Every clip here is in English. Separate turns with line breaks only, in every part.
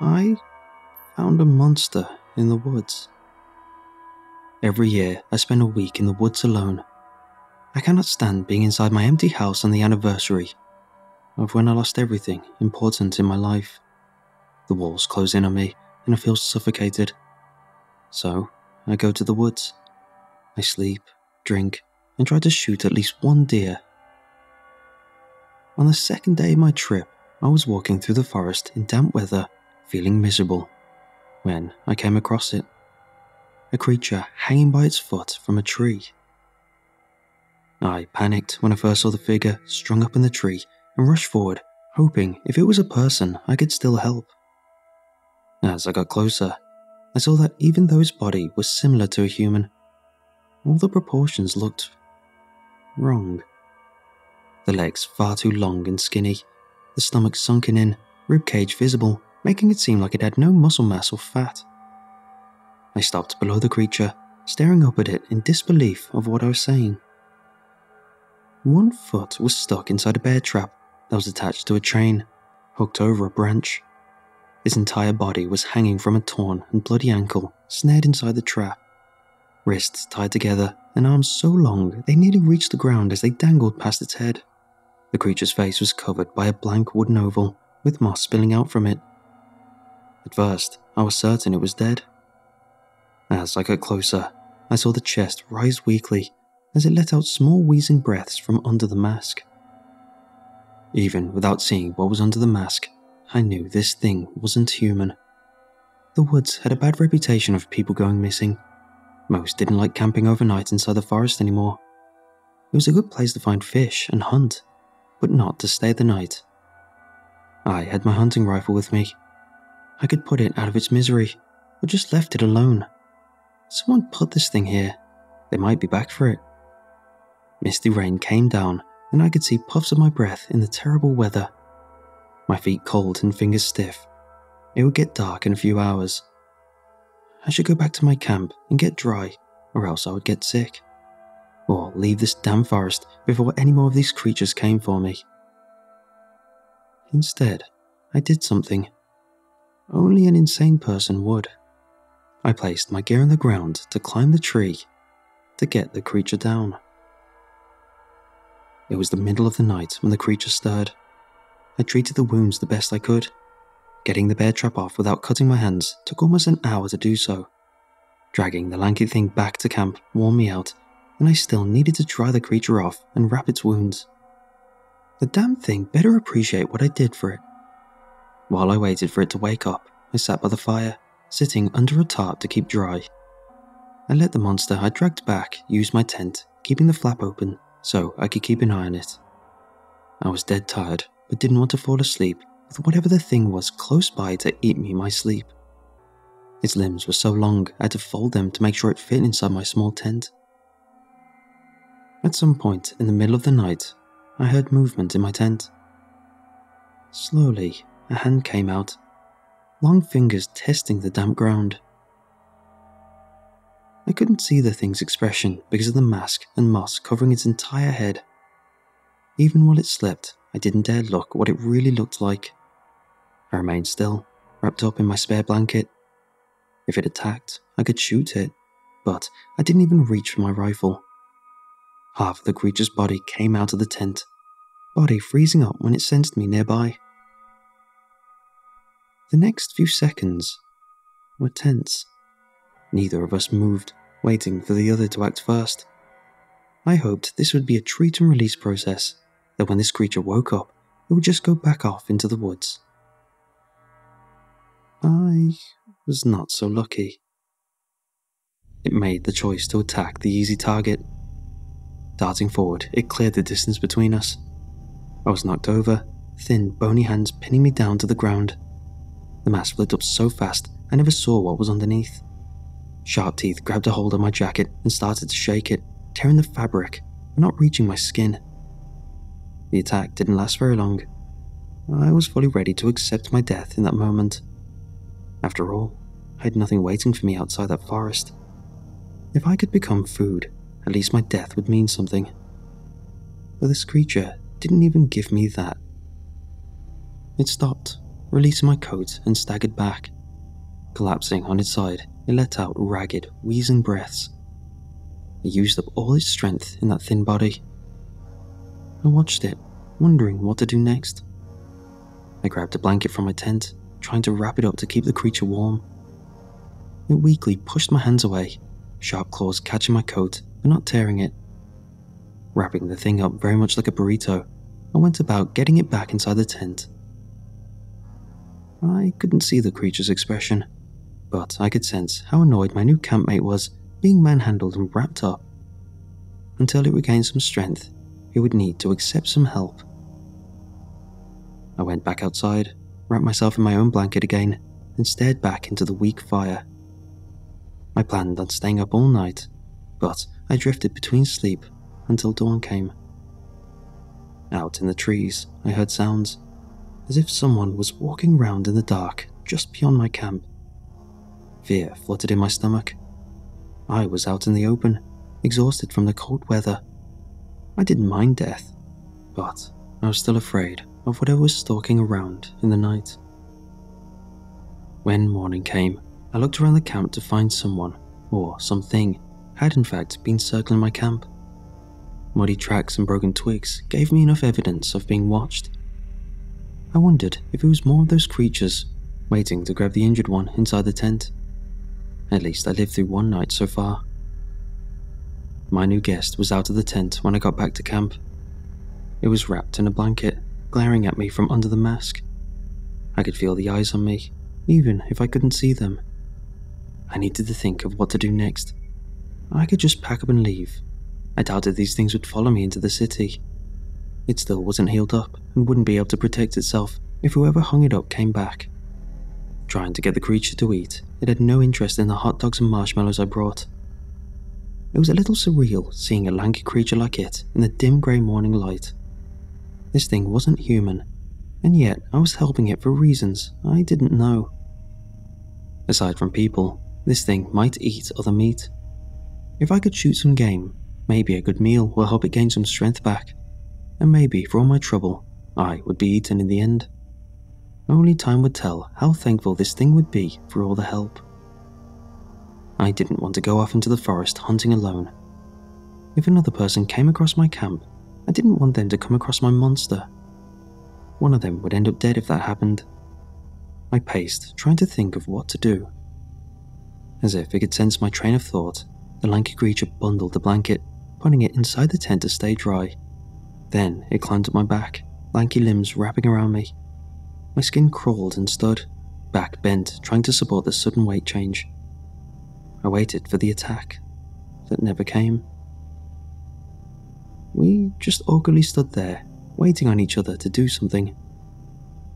I found a monster in the woods. Every year, I spend a week in the woods alone. I cannot stand being inside my empty house on the anniversary of when I lost everything important in my life. The walls close in on me and I feel suffocated. So, I go to the woods. I sleep, drink, and try to shoot at least one deer. On the second day of my trip, I was walking through the forest in damp weather, feeling miserable, when I came across it. A creature hanging by its foot from a tree. I panicked when I first saw the figure strung up in the tree and rushed forward, hoping if it was a person I could still help. As I got closer, I saw that even though his body was similar to a human, all the proportions looked wrong. The legs far too long and skinny, the stomach sunken in, ribcage visible, making it seem like it had no muscle mass or fat. I stopped below the creature, staring up at it in disbelief of what I was saying. One foot was stuck inside a bear trap that was attached to a chain, hooked over a branch. His entire body was hanging from a torn and bloody ankle, snared inside the trap. Wrists tied together and arms so long they nearly reached the ground as they dangled past its head. The creature's face was covered by a blank wooden oval with moss spilling out from it. At first, I was certain it was dead. As I got closer, I saw the chest rise weakly as it let out small wheezing breaths from under the mask. Even without seeing what was under the mask, I knew this thing wasn't human. The woods had a bad reputation of people going missing. Most didn't like camping overnight inside the forest anymore. It was a good place to find fish and hunt, but not to stay the night. I had my hunting rifle with me. I could put it out of its misery, or just left it alone. Someone put this thing here. They might be back for it. Misty rain came down, and I could see puffs of my breath in the terrible weather. My feet cold and fingers stiff. It would get dark in a few hours. I should go back to my camp and get dry, or else I would get sick. Or leave this damn forest before any more of these creatures came for me. Instead, I did something only an insane person would. I placed my gear on the ground to climb the tree to get the creature down. It was the middle of the night when the creature stirred. I treated the wounds the best I could. Getting the bear trap off without cutting my hands took almost an hour to do so. Dragging the lanky thing back to camp wore me out, and I still needed to dry the creature off and wrap its wounds. The damn thing better appreciate what I did for it. While I waited for it to wake up, I sat by the fire, sitting under a tarp to keep dry. I let the monster I dragged back use my tent, keeping the flap open so I could keep an eye on it. I was dead tired, but didn't want to fall asleep with whatever the thing was close by to eat me my sleep. Its limbs were so long I had to fold them to make sure it fit inside my small tent. At some point in the middle of the night, I heard movement in my tent. Slowly, a hand came out, long fingers testing the damp ground. I couldn't see the thing's expression because of the mask and moss covering its entire head. Even while it slept, I didn't dare look what it really looked like. I remained still, wrapped up in my spare blanket. If it attacked, I could shoot it, but I didn't even reach for my rifle. Half of the creature's body came out of the tent, body freezing up when it sensed me nearby. The next few seconds were tense. Neither of us moved, waiting for the other to act first. I hoped this would be a treat and release process, that when this creature woke up, it would just go back off into the woods. I was not so lucky. It made the choice to attack the easy target. Darting forward, it cleared the distance between us. I was knocked over, thin, bony hands pinning me down to the ground. The mass split up so fast, I never saw what was underneath. Sharp teeth grabbed a hold of my jacket and started to shake it, tearing the fabric, but not reaching my skin. The attack didn't last very long. I was fully ready to accept my death in that moment. After all, I had nothing waiting for me outside that forest. If I could become food, at least my death would mean something. But this creature didn't even give me that. It stopped, releasing my coat and staggered back. Collapsing on its side, it let out ragged, wheezing breaths. It used up all its strength in that thin body. I watched it, wondering what to do next. I grabbed a blanket from my tent, trying to wrap it up to keep the creature warm. It weakly pushed my hands away, sharp claws catching my coat but not tearing it. Wrapping the thing up very much like a burrito, I went about getting it back inside the tent. I couldn't see the creature's expression, but I could sense how annoyed my new campmate was being manhandled and wrapped up. Until it regained some strength, it would need to accept some help. I went back outside, wrapped myself in my own blanket again, and stared back into the weak fire. I planned on staying up all night, but I drifted between sleep until dawn came. Out in the trees, I heard sounds, as if someone was walking around in the dark just beyond my camp. Fear fluttered in my stomach. I was out in the open, exhausted from the cold weather. I didn't mind death, but I was still afraid of whatever was stalking around in the night. When morning came, I looked around the camp to find someone, or something, had in fact been circling my camp. Muddy tracks and broken twigs gave me enough evidence of being watched. I wondered if it was more of those creatures waiting to grab the injured one inside the tent. At least I lived through one night so far. My new guest was out of the tent when I got back to camp. It was wrapped in a blanket, glaring at me from under the mask. I could feel the eyes on me, even if I couldn't see them. I needed to think of what to do next. I could just pack up and leave. I doubted these things would follow me into the city. It still wasn't healed up and wouldn't be able to protect itself if whoever hung it up came back. Trying to get the creature to eat, it had no interest in the hot dogs and marshmallows I brought. It was a little surreal seeing a lanky creature like it in the dim grey morning light. This thing wasn't human, and yet I was helping it for reasons I didn't know. Aside from people, this thing might eat other meat. If I could shoot some game, maybe a good meal will help it gain some strength back, and maybe for all my trouble, I would be eaten in the end. Only time would tell how thankful this thing would be for all the help. I didn't want to go off into the forest hunting alone. If another person came across my camp, I didn't want them to come across my monster. One of them would end up dead if that happened. I paced, trying to think of what to do. As if it could sense my train of thought, the lanky creature bundled the blanket, putting it inside the tent to stay dry. Then it climbed up my back, lanky limbs wrapping around me. My skin crawled and stood, back bent, trying to support the sudden weight change. I waited for the attack that never came. We just awkwardly stood there, waiting on each other to do something.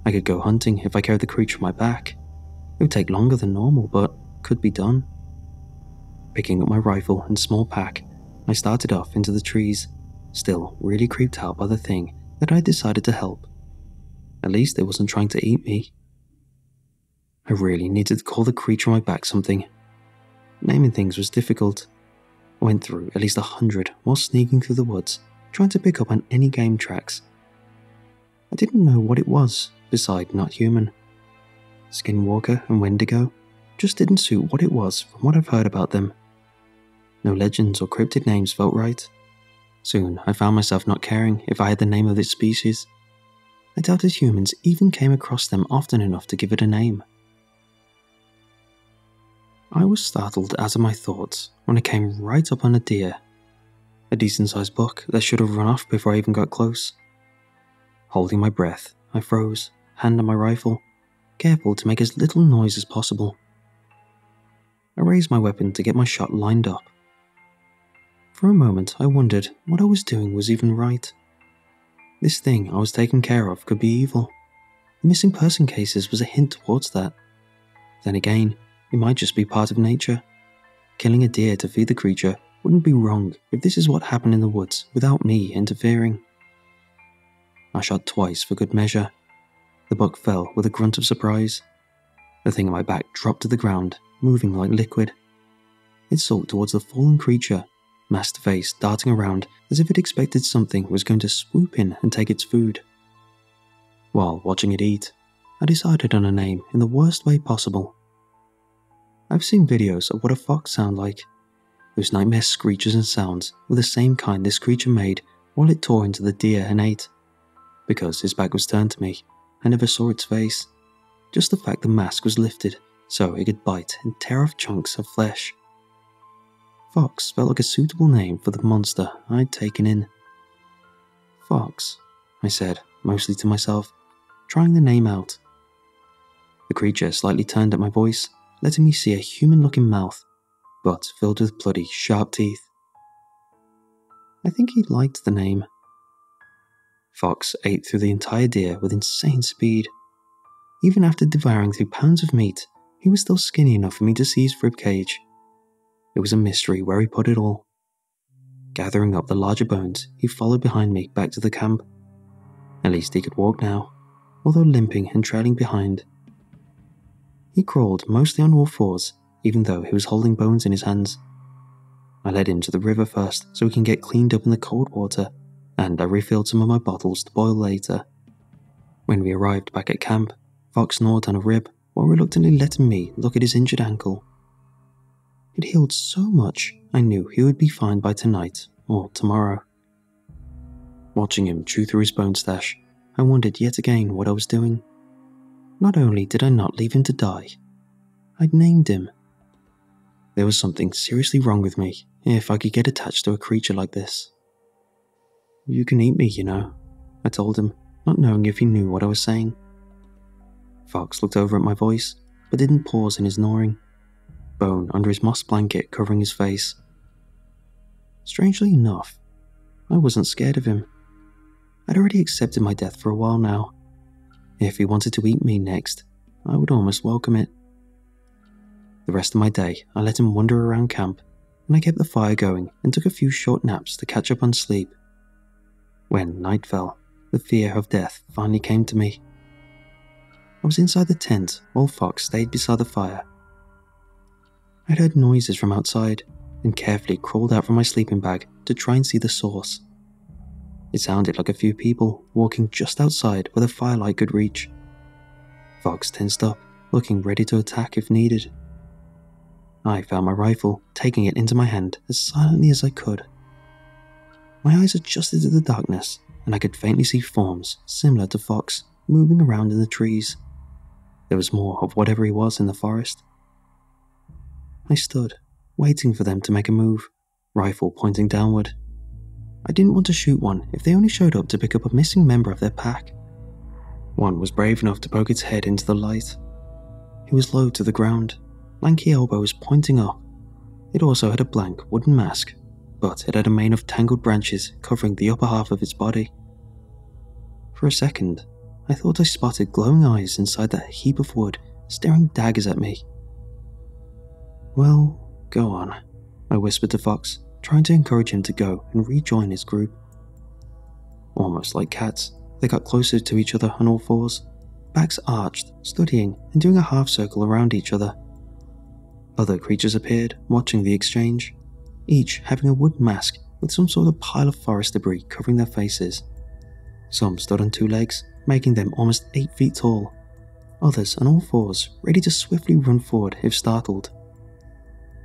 I could go hunting if I carried the creature on my back. It would take longer than normal, but could be done. Picking up my rifle and small pack, I started off into the trees, still really creeped out by the thing that I decided to help. At least it wasn't trying to eat me. I really needed to call the creature on my back something. Naming things was difficult. I went through at least 100 while sneaking through the woods, trying to pick up on any game tracks. I didn't know what it was, beside not human. Skinwalker and Wendigo just didn't suit what it was from what I've heard about them. No legends or cryptid names felt right. Soon I found myself not caring if I had the name of this species. I doubted humans even came across them often enough to give it a name. I was startled out of my thoughts when I came right up on a deer. A decent-sized buck that should have run off before I even got close. Holding my breath, I froze, hand on my rifle, careful to make as little noise as possible. I raised my weapon to get my shot lined up. For a moment I wondered what I was doing was even right. This thing I was taking care of could be evil. The missing person cases was a hint towards that. Then again, it might just be part of nature. Killing a deer to feed the creature wouldn't be wrong if this is what happened in the woods without me interfering. I shot twice for good measure. The buck fell with a grunt of surprise. The thing on my back dropped to the ground, moving like liquid. It sulked towards the fallen creature, masked face darting around as if it expected something was going to swoop in and take its food. While watching it eat, I decided on a name in the worst way possible. I've seen videos of what a fox sounds like. Those nightmare screeches and sounds were the same kind this creature made while it tore into the deer and ate. Because his back was turned to me, I never saw its face. Just the fact the mask was lifted so it could bite and tear off chunks of flesh. Fox felt like a suitable name for the monster I'd taken in. Fox, I said, mostly to myself, trying the name out. The creature slightly turned at my voice, letting me see a human-looking mouth, but filled with bloody, sharp teeth. I think he liked the name. Fox ate through the entire deer with insane speed. Even after devouring 2 pounds of meat, he was still skinny enough for me to see his ribcage. It was a mystery where he put it all. Gathering up the larger bones, he followed behind me back to the camp. At least he could walk now, although limping and trailing behind. He crawled mostly on all fours, even though he was holding bones in his hands. I led him to the river first so he can get cleaned up in the cold water, and I refilled some of my bottles to boil later. When we arrived back at camp, Fox gnawed on a rib while reluctantly letting me look at his injured ankle. It healed so much, I knew he would be fine by tonight or tomorrow. Watching him chew through his bone stash, I wondered yet again what I was doing. Not only did I not leave him to die, I'd named him. There was something seriously wrong with me if I could get attached to a creature like this. You can eat me, you know, I told him, not knowing if he knew what I was saying. Fox looked over at my voice, but didn't pause in his gnawing. Bone under his moss blanket covering his face. Strangely enough, I wasn't scared of him. I'd already accepted my death for a while now. If he wanted to eat me next, I would almost welcome it. The rest of my day, I let him wander around camp, and I kept the fire going and took a few short naps to catch up on sleep. When night fell, the fear of death finally came to me. I was inside the tent while Fox stayed beside the fire. I'd heard noises from outside and carefully crawled out from my sleeping bag to try and see the source. It sounded like a few people walking just outside where the firelight could reach. Fox tensed up, looking ready to attack if needed. I found my rifle, taking it into my hand as silently as I could. My eyes adjusted to the darkness, and I could faintly see forms similar to Fox moving around in the trees. There was more of whatever he was in the forest. I stood, waiting for them to make a move, rifle pointing downward. I didn't want to shoot one if they only showed up to pick up a missing member of their pack. One was brave enough to poke its head into the light. It was low to the ground, lanky elbows pointing up. It also had a blank wooden mask, but it had a mane of tangled branches covering the upper half of its body. For a second, I thought I spotted glowing eyes inside that heap of wood, staring daggers at me. Well, go on, I whispered to Fox, trying to encourage him to go and rejoin his group. Almost like cats, they got closer to each other on all fours, backs arched, studying and doing a half circle around each other. Other creatures appeared, watching the exchange, each having a wood mask with some sort of pile of forest debris covering their faces. Some stood on 2 legs, making them almost 8 feet tall. Others on all fours, ready to swiftly run forward if startled.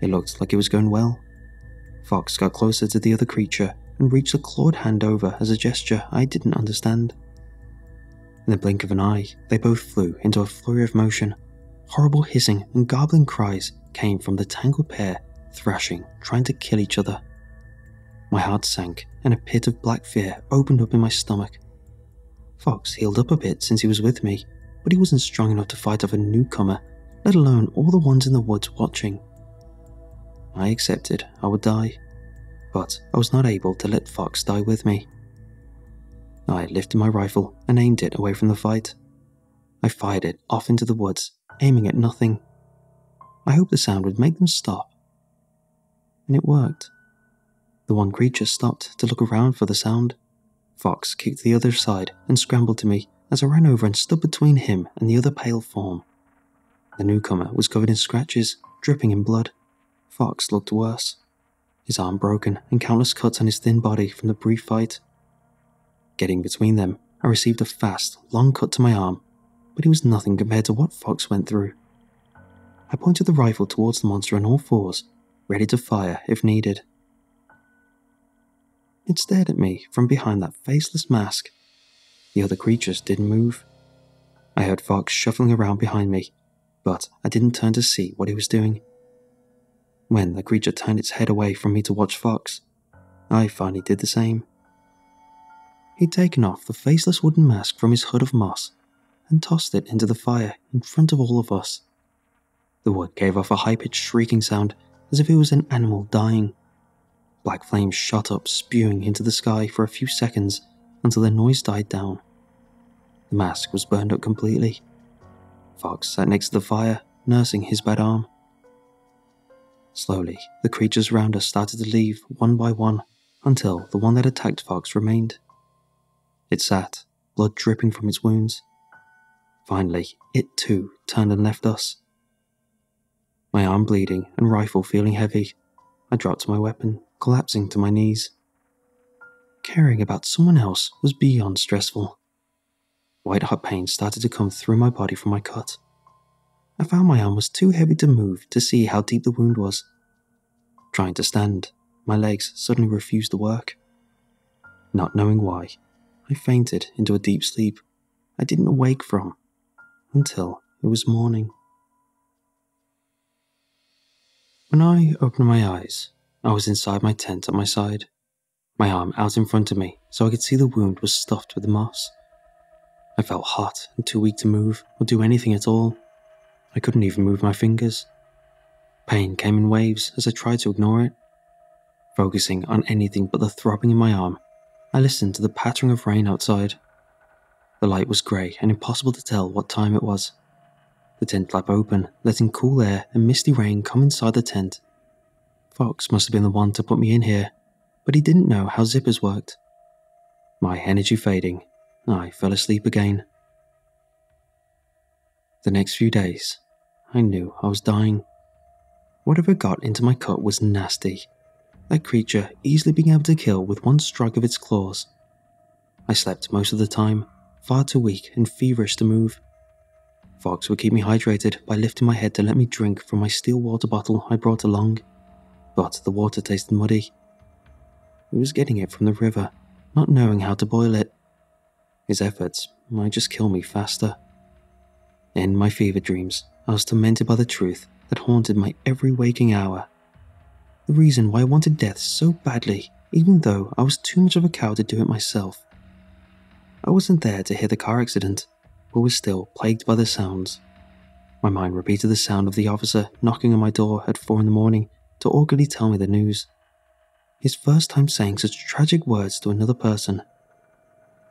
It looked like it was going well. Fox got closer to the other creature and reached a clawed hand over as a gesture I didn't understand. In the blink of an eye, they both flew into a flurry of motion. Horrible hissing and garbling cries came from the tangled pair, thrashing, trying to kill each other. My heart sank and a pit of black fear opened up in my stomach. Fox healed up a bit since he was with me, but he wasn't strong enough to fight off a newcomer, let alone all the ones in the woods watching. I accepted I would die, but I was not able to let Fox die with me. I lifted my rifle and aimed it away from the fight. I fired it off into the woods, aiming at nothing. I hoped the sound would make them stop. And it worked. The one creature stopped to look around for the sound. Fox kicked the other side and scrambled to me as I ran over and stood between him and the other pale form. The newcomer was covered in scratches, dripping in blood. Fox looked worse, his arm broken and countless cuts on his thin body from the brief fight. Getting between them, I received a fast, long cut to my arm. but he was nothing compared to what Fox went through. I pointed the rifle towards the monster on all fours, ready to fire if needed. It stared at me from behind that faceless mask. The other creatures didn't move. I heard Fox shuffling around behind me, but I didn't turn to see what he was doing. When the creature turned its head away from me to watch Fox, I finally did the same. He'd taken off the faceless wooden mask from his hood of moss and tossed it into the fire in front of all of us. The wood gave off a high-pitched shrieking sound as if it was an animal dying. Black flames shot up, spewing into the sky for a few seconds until their noise died down. The mask was burned up completely. Fox sat next to the fire, nursing his bad arm. Slowly, the creatures around us started to leave one by one until the one that attacked Fox remained. It sat, blood dripping from its wounds. Finally, it too turned and left us. My arm bleeding and rifle feeling heavy, I dropped my weapon, collapsing to my knees. Caring about someone else was beyond stressful. White-hot pain started to come through my body from my cut. I found my arm was too heavy to move to see how deep the wound was. Trying to stand, my legs suddenly refused to work. Not knowing why, I fainted into a deep sleep I didn't awake from until it was morning. When I opened my eyes, I was inside my tent at my side, my arm out in front of me so I could see the wound was stuffed with moss. I felt hot and too weak to move or do anything at all. I couldn't even move my fingers. Pain came in waves as I tried to ignore it. Focusing on anything but the throbbing in my arm, I listened to the pattering of rain outside. The light was grey and impossible to tell what time it was. The tent flap open, letting cool air and misty rain come inside the tent. Fox must have been the one to put me in here, but he didn't know how zippers worked. My energy fading, I fell asleep again. The next few days, I knew I was dying. Whatever got into my cut was nasty. That creature easily being able to kill with one strike of its claws. I slept most of the time, far too weak and feverish to move. Fox would keep me hydrated by lifting my head to let me drink from my steel water bottle I brought along, but the water tasted muddy. He was getting it from the river, not knowing how to boil it. His efforts might just kill me faster. In my fever dreams, I was tormented by the truth that haunted my every waking hour. The reason why I wanted death so badly, even though I was too much of a coward to do it myself. I wasn't there to hear the car accident, but was still plagued by the sounds. My mind repeated the sound of the officer knocking on my door at 4 a.m. to awkwardly tell me the news. His first time saying such tragic words to another person.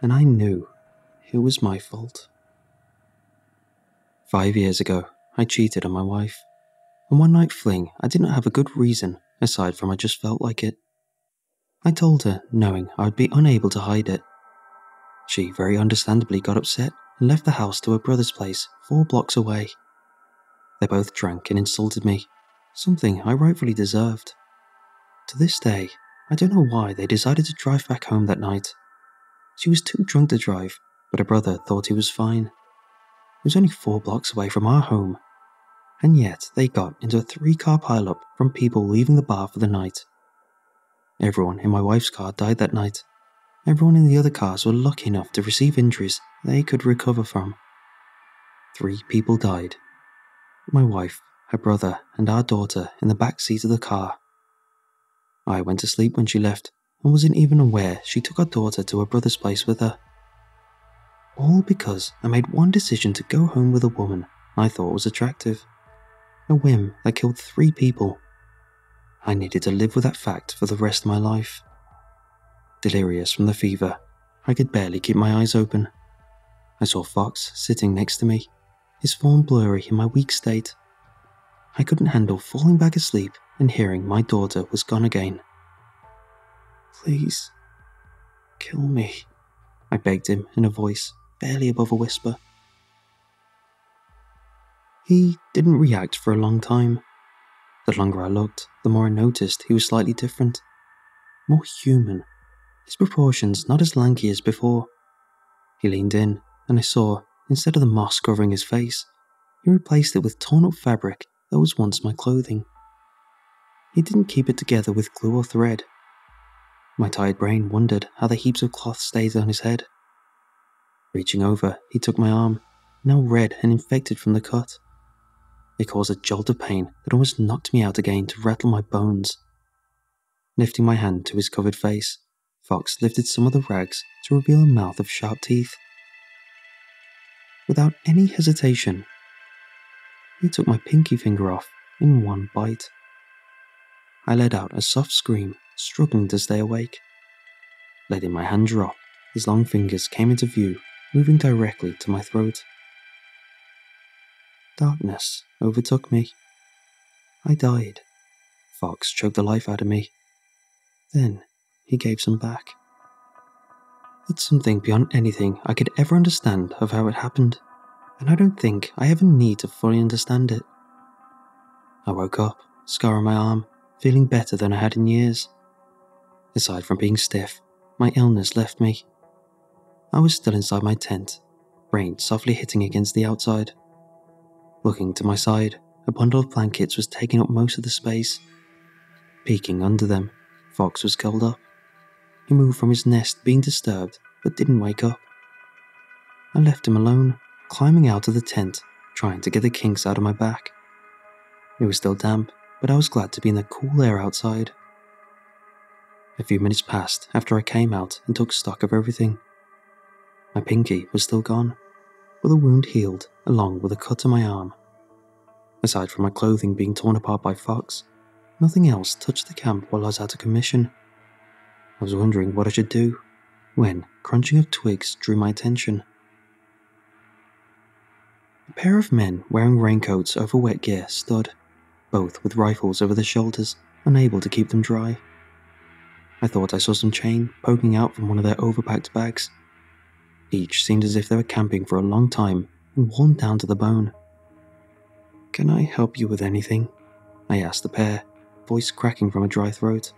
And I knew it was my fault. 5 years ago, I cheated on my wife. On one night fling, I did not have a good reason, aside from I just felt like it. I told her, knowing I would be unable to hide it. She very understandably got upset and left the house to her brother's place 4 blocks away. They both drank and insulted me, something I rightfully deserved. To this day, I don't know why they decided to drive back home that night. She was too drunk to drive, but her brother thought he was fine. It was only 4 blocks away from our home, and yet they got into a 3-car pileup from people leaving the bar for the night. Everyone in my wife's car died that night. Everyone in the other cars were lucky enough to receive injuries they could recover from. 3 people died. My wife, her brother, and our daughter in the back seat of the car. I went to sleep when she left and wasn't even aware she took our daughter to her brother's place with her. All because I made one decision to go home with a woman I thought was attractive. A whim that killed 3 people. I needed to live with that fact for the rest of my life. Delirious from the fever, I could barely keep my eyes open. I saw Fox sitting next to me, his form blurry in my weak state. I couldn't handle falling back asleep and hearing my daughter was gone again. "Please, kill me," I begged him in a voice barely above a whisper. He didn't react for a long time. The longer I looked, the more I noticed he was slightly different. More human. His proportions not as lanky as before. He leaned in, and I saw instead of the moss covering his face, he replaced it with torn up fabric that was once my clothing. He didn't keep it together with glue or thread. My tired brain wondered how the heaps of cloth stayed on his head. Reaching over, he took my arm, now red and infected from the cut. It caused a jolt of pain that almost knocked me out again to rattle my bones. Lifting my hand to his covered face, Fox lifted some of the rags to reveal a mouth of sharp teeth. Without any hesitation, he took my pinky finger off in one bite. I let out a soft scream, struggling to stay awake. Letting my hand drop, his long fingers came into view, moving directly to my throat. Darkness overtook me. I died. Fox choked the life out of me. Then he gave some back. It's something beyond anything I could ever understand of how it happened, and I don't think I ever need to fully understand it. I woke up, scar on my arm, feeling better than I had in years. Aside from being stiff, my illness left me. I was still inside my tent, rain softly hitting against the outside. Looking to my side, a bundle of blankets was taking up most of the space. Peeking under them, Fox was curled up. He moved from his nest being disturbed, but didn't wake up. I left him alone, climbing out of the tent, trying to get the kinks out of my back. It was still damp, but I was glad to be in the cool air outside. A few minutes passed after I came out and took stock of everything. My pinky was still gone, but the wound healed along with a cut on my arm. Aside from my clothing being torn apart by Fox, nothing else touched the camp while I was out of commission. I was wondering what I should do, when crunching of twigs drew my attention. A pair of men wearing raincoats over wet gear stood, both with rifles over their shoulders, unable to keep them dry. I thought I saw some chain poking out from one of their overpacked bags. Each seemed as if they were camping for a long time and worn down to the bone. "Can I help you with anything?" I asked the pair, voice cracking from a dry throat.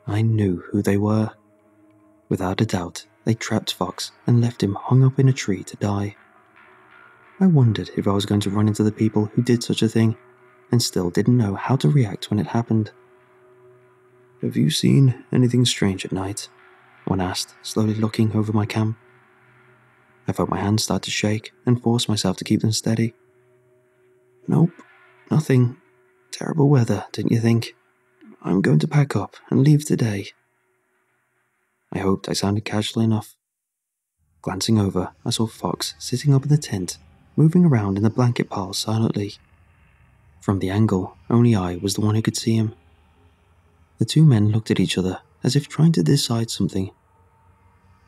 I knew who they were. Without a doubt, they trapped Fox and left him hung up in a tree to die. I wondered if I was going to run into the people who did such a thing, and still didn't know how to react when it happened. "Have you seen anything strange at night?" one asked, slowly looking over my camp. I felt my hands start to shake and forced myself to keep them steady. "Nope, nothing. Terrible weather, didn't you think? I'm going to pack up and leave today." I hoped I sounded casual enough. Glancing over, I saw Fox sitting up in the tent, moving around in the blanket pile silently. From the angle, only I was the one who could see him. The two men looked at each other as if trying to decide something.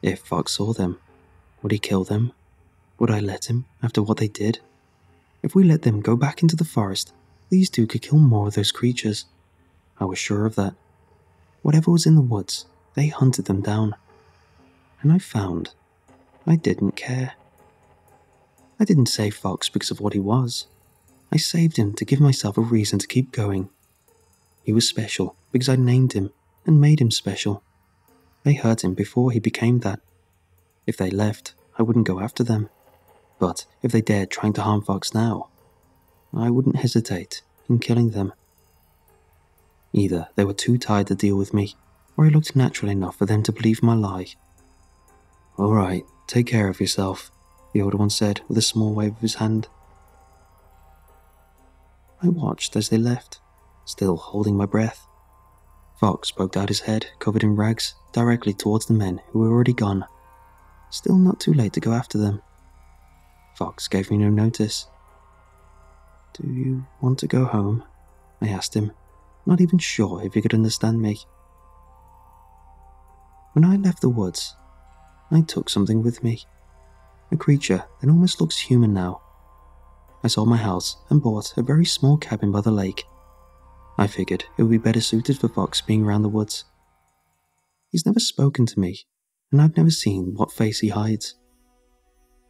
If Fox saw them, would he kill them? Would I let him after what they did? If we let them go back into the forest, these two could kill more of those creatures. I was sure of that. Whatever was in the woods, they hunted them down. And I found I didn't care. I didn't save Fox because of what he was. I saved him to give myself a reason to keep going. He was special because I named him and made him special. They hurt him before he became that. If they left, I wouldn't go after them. But if they dared trying to harm Fox now, I wouldn't hesitate in killing them. Either they were too tired to deal with me, or I looked natural enough for them to believe my lie. "All right, take care of yourself," the older one said with a small wave of his hand. I watched as they left, still holding my breath. Fox poked out his head, covered in rags, directly towards the men who were already gone. Still not too late to go after them. Fox gave me no notice. "Do you want to go home?" I asked him, not even sure if he could understand me. When I left the woods, I took something with me. A creature that almost looks human now. I sold my house and bought a very small cabin by the lake. I figured it would be better suited for Fox being around the woods. He's never spoken to me, and I've never seen what face he hides.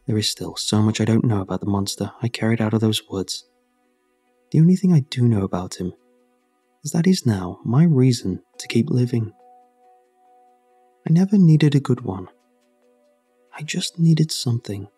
There is still so much I don't know about the monster I carried out of those woods. The only thing I do know about him is that he's now my reason to keep living. I never needed a good one. I just needed something